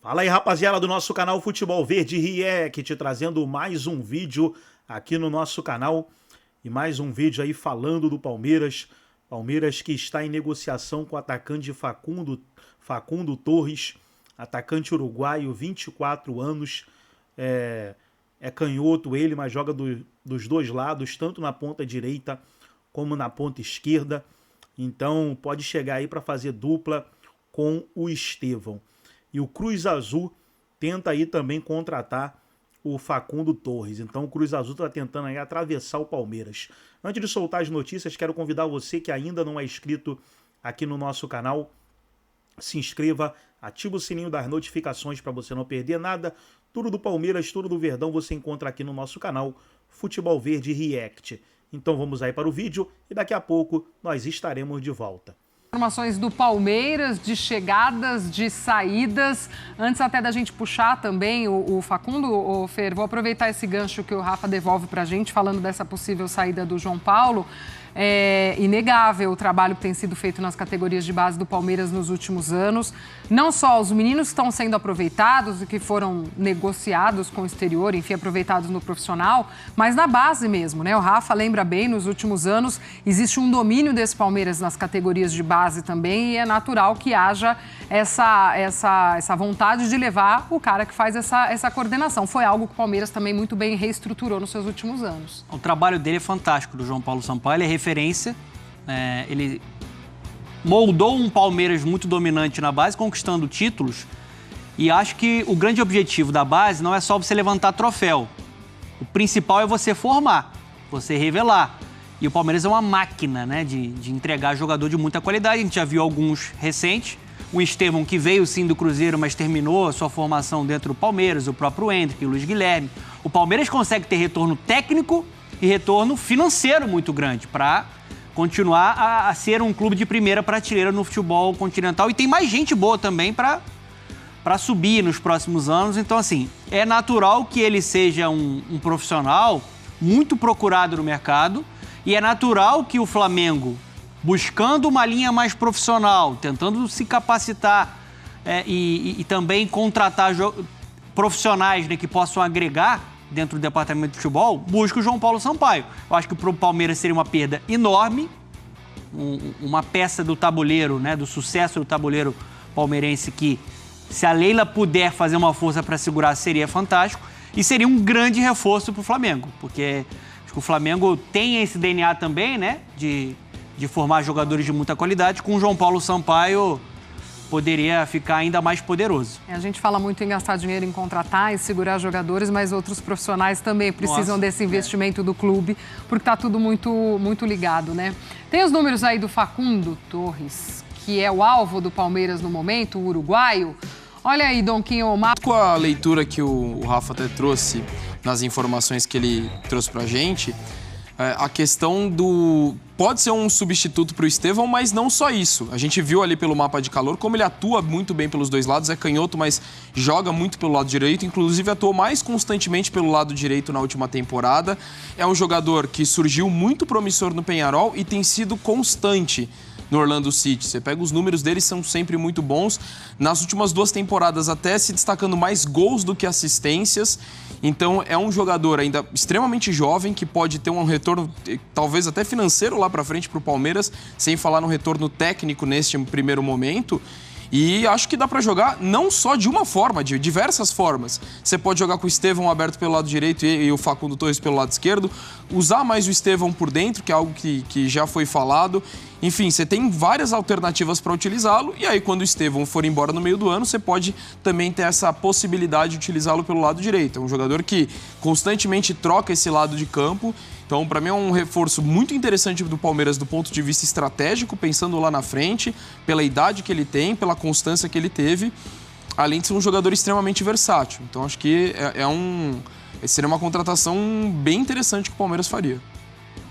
Fala aí, rapaziada do nosso canal Futebol Verde React, trazendo mais um vídeo aqui no nosso canal e mais um vídeo aí falando do Palmeiras. Palmeiras que está em negociação com o atacante Facundo Torres, atacante uruguaio, 24 anos, é canhoto ele, mas joga dos dois lados, tanto na ponta direita como na ponta esquerda. Então pode chegar aí para fazer dupla com o Estevão. E o Cruz Azul tenta aí também contratar o Facundo Torres. Então o Cruz Azul está tentando aí atravessar o Palmeiras. Antes de soltar as notícias, quero convidar você que ainda não é inscrito aqui no nosso canal. Se inscreva, ativa o sininho das notificações para você não perder nada. Tudo do Palmeiras, tudo do Verdão você encontra aqui no nosso canal Futebol Verde React. Então vamos aí para o vídeo e daqui a pouco nós estaremos de volta. Informações do Palmeiras, de chegadas, de saídas. Antes até da gente puxar também o Facundo, Fer, vou aproveitar esse gancho que o Rafa devolve para a gente, falando dessa possível saída do João Paulo. É inegável o trabalho que tem sido feito nas categorias de base do Palmeiras nos últimos anos. Não só os meninos que estão sendo aproveitados e que foram negociados com o exterior, enfim, aproveitados no profissional, mas na base mesmo, né? O Rafa lembra bem, nos últimos anos existe um domínio desse Palmeiras nas categorias de base também e é natural que haja essa vontade de levar o cara que faz essa coordenação. Foi algo que o Palmeiras também muito bem reestruturou nos seus últimos anos. O trabalho dele é fantástico, do João Paulo Sampaio, ele é referência, ele moldou um Palmeiras muito dominante na base, conquistando títulos, e acho que o grande objetivo da base não é só você levantar troféu. O principal é você formar, você revelar. E o Palmeiras é uma máquina, né, de entregar jogador de muita qualidade. A gente já viu alguns recentes. O Estevão, que veio sim do Cruzeiro, mas terminou a sua formação dentro do Palmeiras, o próprio Hendrick, o Luiz Guilherme. O Palmeiras consegue ter retorno técnico e retorno financeiro muito grande para continuar a ser um clube de primeira prateleira no futebol continental. E tem mais gente boa também para subir nos próximos anos. Então, assim, é natural que ele seja um profissional muito procurado no mercado e é natural que o Flamengo, buscando uma linha mais profissional, tentando se capacitar e também contratar profissionais, né, que possam agregar dentro do departamento de futebol, busca o João Paulo Sampaio. Eu acho que para o Palmeiras seria uma perda enorme, uma peça do tabuleiro, né, do sucesso do tabuleiro palmeirense que, se a Leila puder fazer uma força para segurar, seria fantástico e seria um grande reforço para o Flamengo, porque acho que o Flamengo tem esse DNA também, né, de formar jogadores de muita qualidade. Com o João Paulo Sampaio poderia ficar ainda mais poderoso. A gente fala muito em gastar dinheiro em contratar e segurar jogadores, mas outros profissionais também precisam desse investimento do clube, porque está tudo muito, muito ligado, né? Tem os números aí do Facundo Torres, que é o alvo do Palmeiras no momento, o uruguaio. Olha aí, Donquinho Omar. Com a leitura que o Rafa até trouxe nas informações que ele trouxe pra gente, a questão do... Pode ser um substituto para o Estevão, mas não só isso. A gente viu ali pelo mapa de calor como ele atua muito bem pelos dois lados. É canhoto, mas joga muito pelo lado direito. Inclusive, atuou mais constantemente pelo lado direito na última temporada. É um jogador que surgiu muito promissor no Peñarol e tem sido constante no Orlando City. Você pega os números dele, são sempre muito bons. Nas últimas 2 temporadas, até se destacando mais gols do que assistências. Então, é um jogador ainda extremamente jovem, que pode ter um retorno, talvez até financeiro lá pra frente pro Palmeiras, sem falar no retorno técnico neste primeiro momento. E acho que dá para jogar não só de uma forma, de diversas formas. Você pode jogar com o Estevão aberto pelo lado direito e o Facundo Torres pelo lado esquerdo. Usar mais o Estevão por dentro, que é algo que já foi falado. Enfim, você tem várias alternativas para utilizá-lo. E aí, quando o Estevão for embora no meio do ano, você pode também ter essa possibilidade de utilizá-lo pelo lado direito. É um jogador que constantemente troca esse lado de campo. Então, para mim, é um reforço muito interessante do Palmeiras do ponto de vista estratégico, pensando lá na frente, pela idade que ele tem, pela constância que ele teve, além de ser um jogador extremamente versátil. Então, acho que seria uma contratação bem interessante que o Palmeiras faria.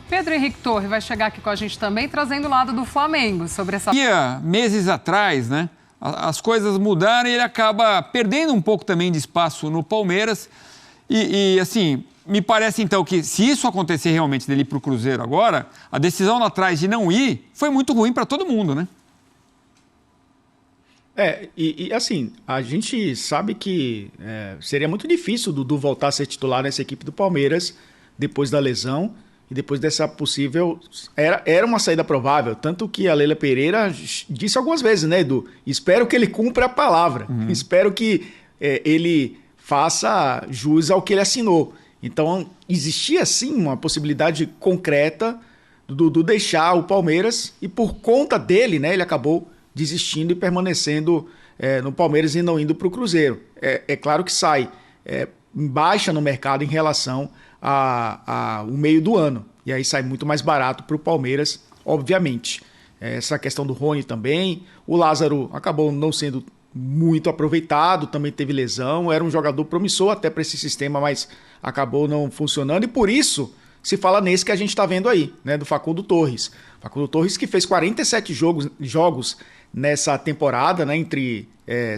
Pedro Henrique Torre vai chegar aqui com a gente também, trazendo o lado do Flamengo sobre essa... Meses atrás, né, as coisas mudaram e ele acaba perdendo um pouco também de espaço no Palmeiras. E assim, me parece então que se isso acontecer realmente dele ir para o Cruzeiro agora, a decisão lá atrás de não ir foi muito ruim para todo mundo, né? E assim, a gente sabe que seria muito difícil o Dudu voltar a ser titular nessa equipe do Palmeiras depois da lesão e depois dessa possível... Era uma saída provável, tanto que a Leila Pereira disse algumas vezes, né, Edu? Espero que ele cumpra a palavra, espero que ele faça jus ao que ele assinou. Então, existia sim uma possibilidade concreta do Dudu deixar o Palmeiras e por conta dele, né, ele acabou desistindo e permanecendo no Palmeiras e não indo para o Cruzeiro. É claro que sai em baixa no mercado em relação ao meio do ano. E aí sai muito mais barato para o Palmeiras, obviamente. Essa questão do Rony também. O Lázaro acabou não sendo muito aproveitado, também teve lesão. Era um jogador promissor até para esse sistema, mas acabou não funcionando. E por isso se fala nesse que a gente está vendo aí, né, do Facundo Torres. Facundo Torres que fez 47 jogos nessa temporada, né, entre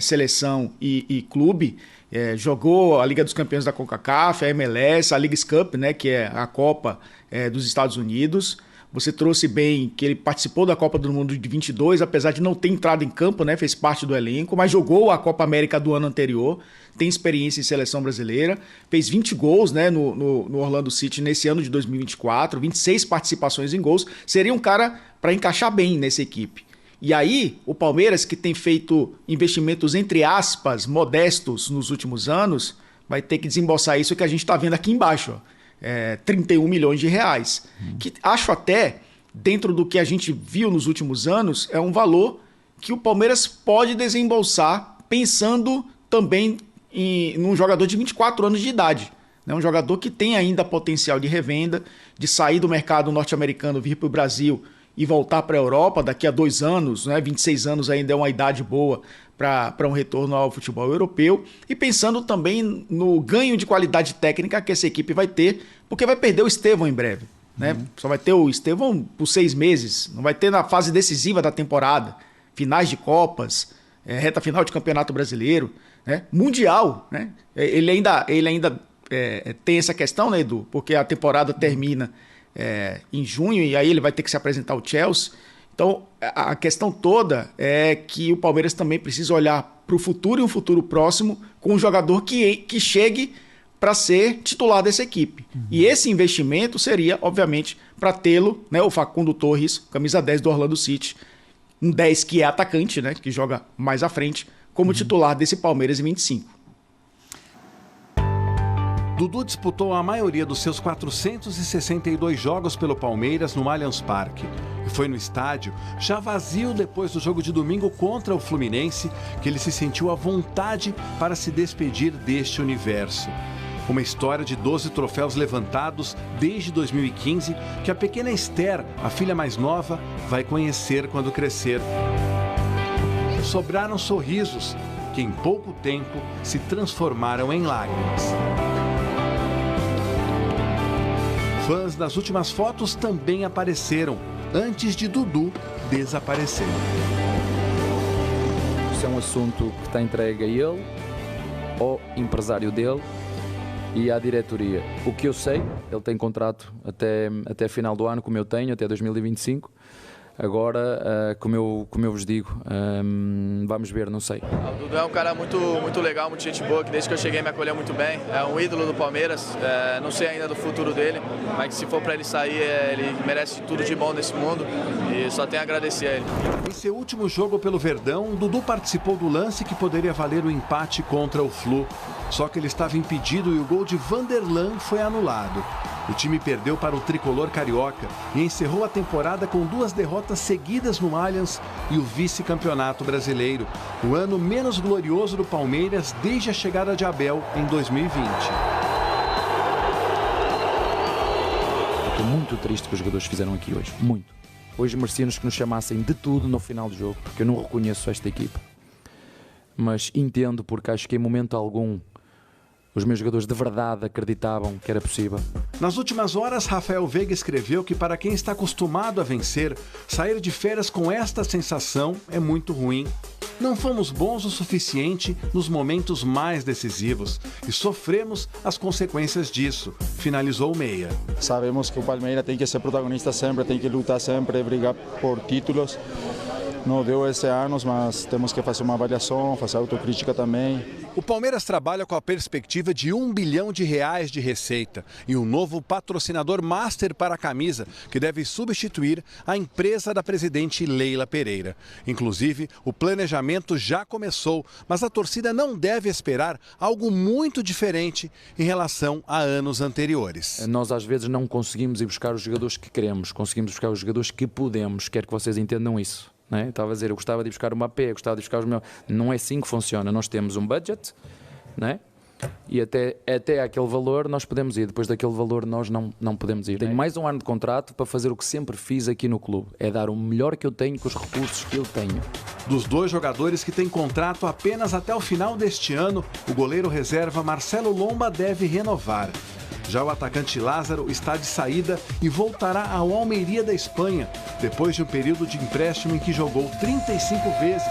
seleção e clube. Jogou a Liga dos Campeões da CONCACAF, a MLS, a Leagues Cup, né, que é a Copa dos Estados Unidos. Você trouxe bem que ele participou da Copa do Mundo de 22, apesar de não ter entrado em campo, né, fez parte do elenco, mas jogou a Copa América do ano anterior, tem experiência em seleção brasileira, fez 20 gols, né, no Orlando City nesse ano de 2024, 26 participações em gols, seria um cara para encaixar bem nessa equipe. E aí, o Palmeiras, que tem feito investimentos, entre aspas, modestos nos últimos anos, vai ter que desembolsar isso que a gente está vendo aqui embaixo, 31 milhões de reais. Que acho até, dentro do que a gente viu nos últimos anos, é um valor que o Palmeiras pode desembolsar pensando também num jogador de 24 anos de idade. Né? Um jogador que tem ainda potencial de revenda, de sair do mercado norte-americano, vir para o Brasil e voltar para a Europa daqui a 2 anos, né? 26 anos ainda é uma idade boa para um retorno ao futebol europeu, e pensando também no ganho de qualidade técnica que essa equipe vai ter, porque vai perder o Estevão em breve. Né? Só vai ter o Estevão por 6 meses, não vai ter na fase decisiva da temporada, finais de Copas, reta final de Campeonato Brasileiro, né? Mundial. Né? Ele ainda tem essa questão, né, Edu? Porque a temporada termina em junho e aí ele vai ter que se apresentar ao Chelsea. Então a questão toda é que o Palmeiras também precisa olhar para o futuro e um futuro próximo com um jogador que chegue para ser titular dessa equipe. E esse investimento seria, obviamente, para tê-lo, né, o Facundo Torres, camisa 10 do Orlando City, um 10 que é atacante, né, que joga mais à frente, como titular desse Palmeiras em 25. Dudu disputou a maioria dos seus 462 jogos pelo Palmeiras no Allianz Parque. E foi no estádio, já vazio depois do jogo de domingo contra o Fluminense, que ele se sentiu à vontade para se despedir deste universo. Uma história de 12 troféus levantados desde 2015, que a pequena Esther, a filha mais nova, vai conhecer quando crescer. Sobraram sorrisos, que em pouco tempo se transformaram em lágrimas. Fãs das últimas fotos também apareceram, antes de Dudu desaparecer. Isso é um assunto que está entregue a ele, ao empresário dele e à diretoria. O que eu sei, ele tem contrato até final do ano, como eu tenho, até 2025. Agora, como eu vos digo, vamos ver, não sei. O Dudu é um cara muito legal, muito gente boa, que desde que eu cheguei me acolheu muito bem. É um ídolo do Palmeiras, não sei ainda do futuro dele, mas que se for para ele sair, ele merece tudo de bom nesse mundo e só tenho a agradecer a ele. Em seu último jogo pelo Verdão, Dudu participou do lance que poderia valer o empate contra o Flu. Só que ele estava impedido e o gol de Vanderlan foi anulado. O time perdeu para o tricolor carioca e encerrou a temporada com 2 derrotas seguidas no Allianz e o vice-campeonato brasileiro, o ano menos glorioso do Palmeiras desde a chegada de Abel em 2020. Estou muito triste que os jogadores fizeram aqui hoje, muito. Hoje merecíamos que nos chamassem de tudo no final do jogo, porque eu não reconheço esta equipa. Mas entendo, porque acho que em momento algum os meus jogadores de verdade acreditavam que era possível. Nas últimas horas, Rafael Veiga escreveu que para quem está acostumado a vencer, sair de férias com esta sensação é muito ruim. Não fomos bons o suficiente nos momentos mais decisivos e sofremos as consequências disso, finalizou o meia. Sabemos que o Palmeiras tem que ser protagonista sempre, tem que lutar sempre, brigar por títulos. não deu esse ano, mas temos que fazer uma avaliação, fazer autocrítica também. O Palmeiras trabalha com a perspectiva de R$1 bilhão de receita e um novo patrocinador master para a camisa, que deve substituir a empresa da presidente Leila Pereira. Inclusive, o planejamento já começou, mas a torcida não deve esperar algo muito diferente em relação a anos anteriores. Nós às vezes não conseguimos ir buscar os jogadores que queremos, conseguimos buscar os jogadores que podemos, quero que vocês entendam isso. Né? Estava a dizer, eu gostava de ir buscar uma P, eu gostava de buscar os meus... Não é assim que funciona, nós temos um budget, né? E até aquele valor nós podemos ir, depois daquele valor nós não podemos ir. Tenho mais um ano de contrato para fazer o que sempre fiz aqui no clube, é dar o melhor que eu tenho com os recursos que eu tenho. Dos 2 jogadores que têm contrato apenas até o final deste ano, o goleiro reserva Marcelo Lomba deve renovar. Já o atacante Lázaro está de saída e voltará ao Almeria da Espanha, depois de um período de empréstimo em que jogou 35 vezes.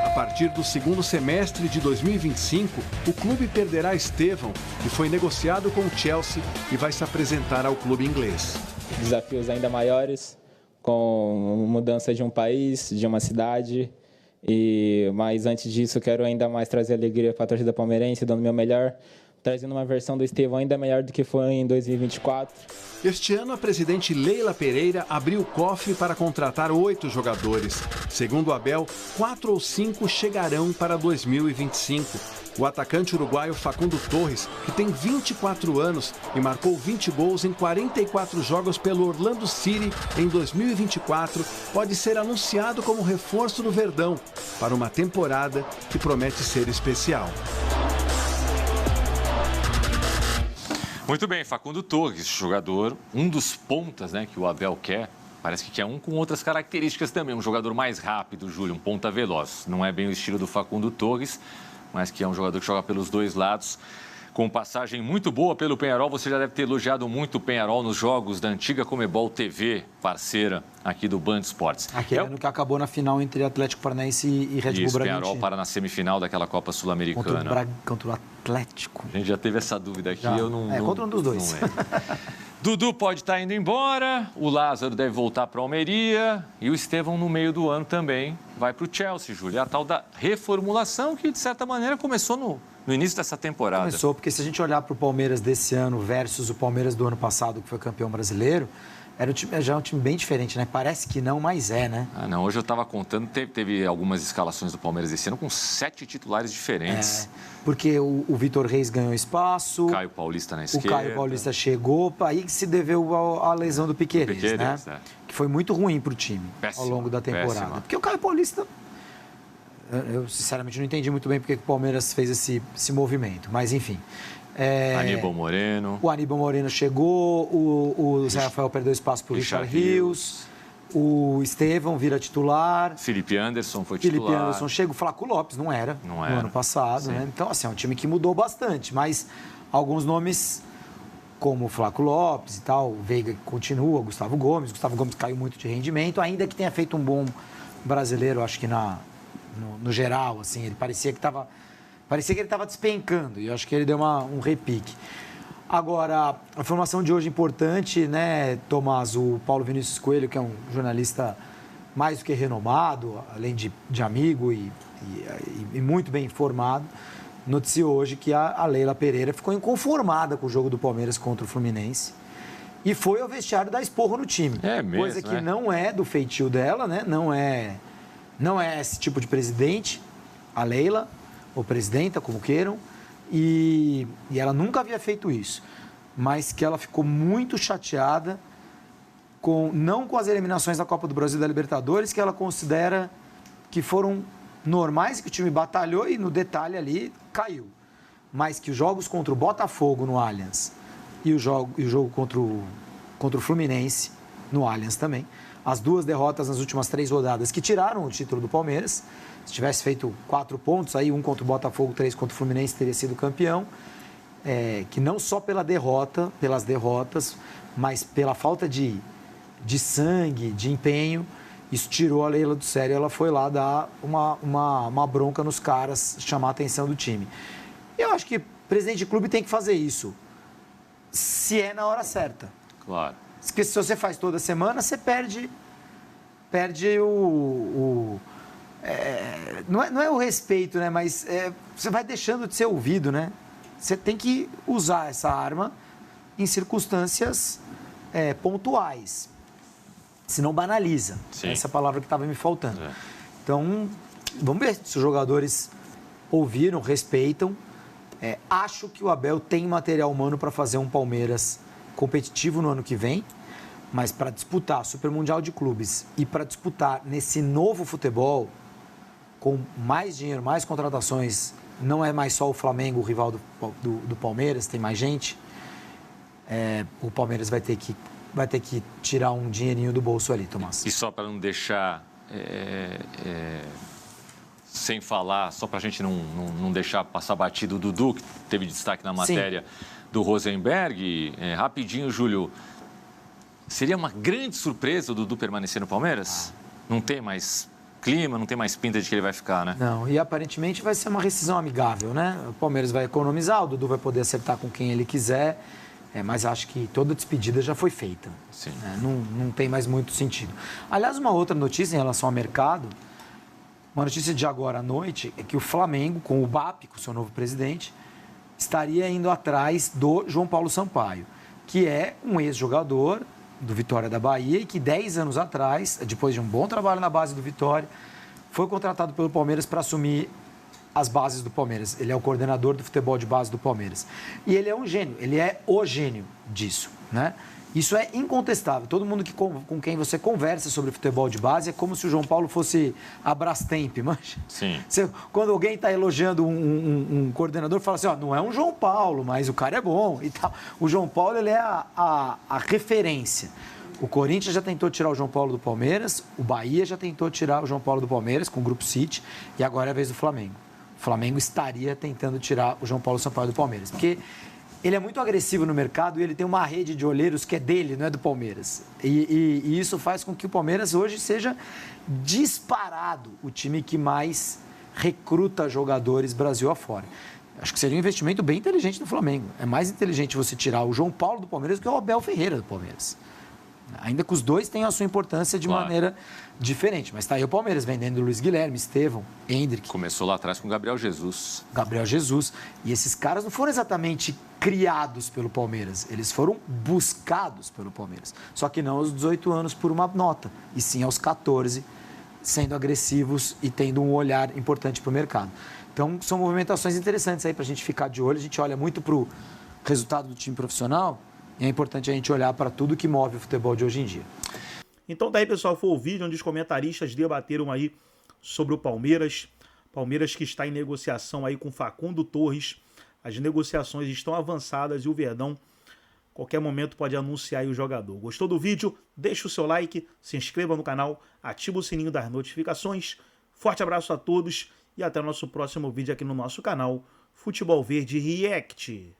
A partir do segundo semestre de 2025, o clube perderá Estevão, que foi negociado com o Chelsea e vai se apresentar ao clube inglês. Desafios ainda maiores, com mudança de um país, de uma cidade. Mas antes disso, quero ainda mais trazer alegria para a torcida palmeirense, dando o meu melhor, trazendo uma versão do Estevão ainda melhor do que foi em 2024. Este ano, a presidente Leila Pereira abriu o cofre para contratar 8 jogadores. Segundo o Abel, 4 ou 5 chegarão para 2025. O atacante uruguaio Facundo Torres, que tem 24 anos e marcou 20 gols em 44 jogos pelo Orlando City em 2024, pode ser anunciado como reforço do Verdão para uma temporada que promete ser especial. Muito bem, Facundo Torres, jogador, um dos pontas, né, que o Abel quer. Parece que quer um com outras características também, um jogador mais rápido, Júlio, um ponta veloz. Não é bem o estilo do Facundo Torres, mas que é um jogador que joga pelos dois lados. Com passagem muito boa pelo Peñarol, você já deve ter elogiado muito o Peñarol nos jogos da antiga Comebol TV, parceira aqui do Band Esportes. Aquele ano que acabou na final entre Atlético Paranaense e Red Bull Bragantino. Peñarol para na semifinal daquela Copa Sul-Americana. Contra o Atlético. A gente já teve essa dúvida aqui, já. Eu não... contra um dos dois. Dudu pode estar indo embora, o Lázaro deve voltar para a Almeria e o Estevão no meio do ano também vai para o Chelsea, Júlio. É a tal da reformulação que, de certa maneira, começou no início dessa temporada. Começou, porque se a gente olhar para o Palmeiras desse ano versus o Palmeiras do ano passado, que foi campeão brasileiro, já é um time bem diferente, né? Parece que não, mas é, né? Ah, não. Hoje eu estava contando, teve algumas escalações do Palmeiras esse ano com 7 titulares diferentes. Porque o Vitor Reis ganhou espaço. Caio Paulista na esquerda. O Caio Paulista chegou, aí se deveu à lesão do Piquerez, né? Que foi muito ruim para o time ao longo da temporada. Péssima. Porque o Caio Paulista... Eu, sinceramente, não entendi muito bem porque o Palmeiras fez esse movimento. Mas, enfim... Aníbal Moreno. O Aníbal Moreno chegou, o Zé Rafael perdeu espaço para o Richard Rios, o Estevão vira titular. Felipe Anderson foi titular. Felipe Anderson chega, o Flaco Lopes não era no ano passado, né? Então, assim, é um time que mudou bastante, mas alguns nomes, como o Flaco Lopes e tal, o Veiga continua, o Gustavo Gomes caiu muito de rendimento, ainda que tenha feito um bom brasileiro, acho que no geral, assim, ele parecia que ele estava despencando e eu acho que ele deu um repique. Agora, a formação de hoje é importante, né, Tomás? O Paulo Vinícius Coelho, que é um jornalista mais do que renomado, além de amigo e muito bem informado, noticiou hoje que a Leila Pereira ficou inconformada com o jogo do Palmeiras contra o Fluminense e foi ao vestiário dar esporro no time. Coisa que não é do feitio dela, né? Não é esse tipo de presidente, a Leila, ou presidenta, como queiram, e ela nunca havia feito isso, mas que ela ficou muito chateada não com as eliminações da Copa do Brasil e da Libertadores, que ela considera que foram normais, que o time batalhou e no detalhe ali caiu, mas que os jogos contra o Botafogo no Allianz e o jogo contra o Fluminense no Allianz também, as 2 derrotas nas últimas 3 rodadas que tiraram o título do Palmeiras. Se tivesse feito 4 pontos, aí 1 contra o Botafogo, 3 contra o Fluminense, teria sido campeão. Que não só pelas derrotas, mas pela falta de sangue, de empenho, isso tirou a Leila do sério. Ela foi lá dar uma bronca nos caras, chamar a atenção do time. Eu acho que o presidente de clube tem que fazer isso, se é na hora certa. Claro. Porque se você faz toda semana, você perde perde não é o respeito, né? Mas você vai deixando de ser ouvido, né? Você tem que usar essa arma em circunstâncias pontuais. Senão banaliza. Sim. Essa é a palavra que estava me faltando. Então, vamos ver se os jogadores ouviram, respeitam. Acho que o Abel tem material humano para fazer um Palmeiras competitivo no ano que vem, mas para disputar Super Mundial de Clubes e para disputar nesse novo futebol, com mais dinheiro, mais contratações, não é mais só o Flamengo, o rival do Palmeiras, tem mais gente, o Palmeiras vai ter que tirar um dinheirinho do bolso ali, Tomás. E só para não deixar sem falar, só para a gente não deixar passar batido o Dudu, que teve destaque na matéria. Sim. Do Rosenberg, rapidinho, Júlio, seria uma grande surpresa o Dudu permanecer no Palmeiras? Não tem mais clima, não tem mais pinta de que ele vai ficar, né? Não, e aparentemente vai ser uma rescisão amigável, né? O Palmeiras vai economizar, o Dudu vai poder acertar com quem ele quiser, mas acho que toda despedida já foi feita. Sim. Não tem mais muito sentido. Aliás, uma outra notícia em relação ao mercado, uma notícia de agora à noite, é que o Flamengo, com o BAP, com o seu novo presidente, estaria indo atrás do João Paulo Sampaio, que é um ex-jogador do Vitória da Bahia e que 10 anos atrás, depois de um bom trabalho na base do Vitória, foi contratado pelo Palmeiras para assumir as bases do Palmeiras. Ele é o coordenador do futebol de base do Palmeiras. E ele é um gênio, ele é o gênio disso, né? Isso é incontestável. Todo mundo com quem você conversa sobre futebol de base é como se o João Paulo fosse a Brastemp, mancha? Sim. Quando alguém está elogiando um coordenador, fala assim, não é um João Paulo, mas o cara é bom e tal. O João Paulo, ele é a referência. O Corinthians já tentou tirar o João Paulo do Palmeiras, o Bahia já tentou tirar o João Paulo do Palmeiras com o Grupo City e agora é a vez do Flamengo. O Flamengo estaria tentando tirar o João Paulo Sampaio do Palmeiras, porque ele é muito agressivo no mercado e ele tem uma rede de olheiros que é dele, não é do Palmeiras. E isso faz com que o Palmeiras hoje seja disparado o time que mais recruta jogadores Brasil afora. Acho que seria um investimento bem inteligente do Flamengo. É mais inteligente você tirar o João Paulo do Palmeiras do que o Abel Ferreira do Palmeiras. Ainda que os dois tenham a sua importância de maneira diferente. Mas está aí o Palmeiras vendendo Luiz Guilherme, Estevão, Hendrick. Começou lá atrás com Gabriel Jesus. Gabriel Jesus. E esses caras não foram exatamente criados pelo Palmeiras. Eles foram buscados pelo Palmeiras. Só que não aos 18 anos por uma nota. E sim aos 14, sendo agressivos e tendo um olhar importante para o mercado. Então, são movimentações interessantes aí para a gente ficar de olho. A gente olha muito para o resultado do time profissional. E é importante a gente olhar para tudo que move o futebol de hoje em dia. Então daí, pessoal, foi o vídeo onde os comentaristas debateram aí sobre o Palmeiras. Palmeiras que está em negociação aí com Facundo Torres. As negociações estão avançadas e o Verdão, qualquer momento, pode anunciar aí o jogador. Gostou do vídeo? Deixa o seu like, se inscreva no canal, ativa o sininho das notificações. Forte abraço a todos e até o nosso próximo vídeo aqui no nosso canal Futebol Verde React.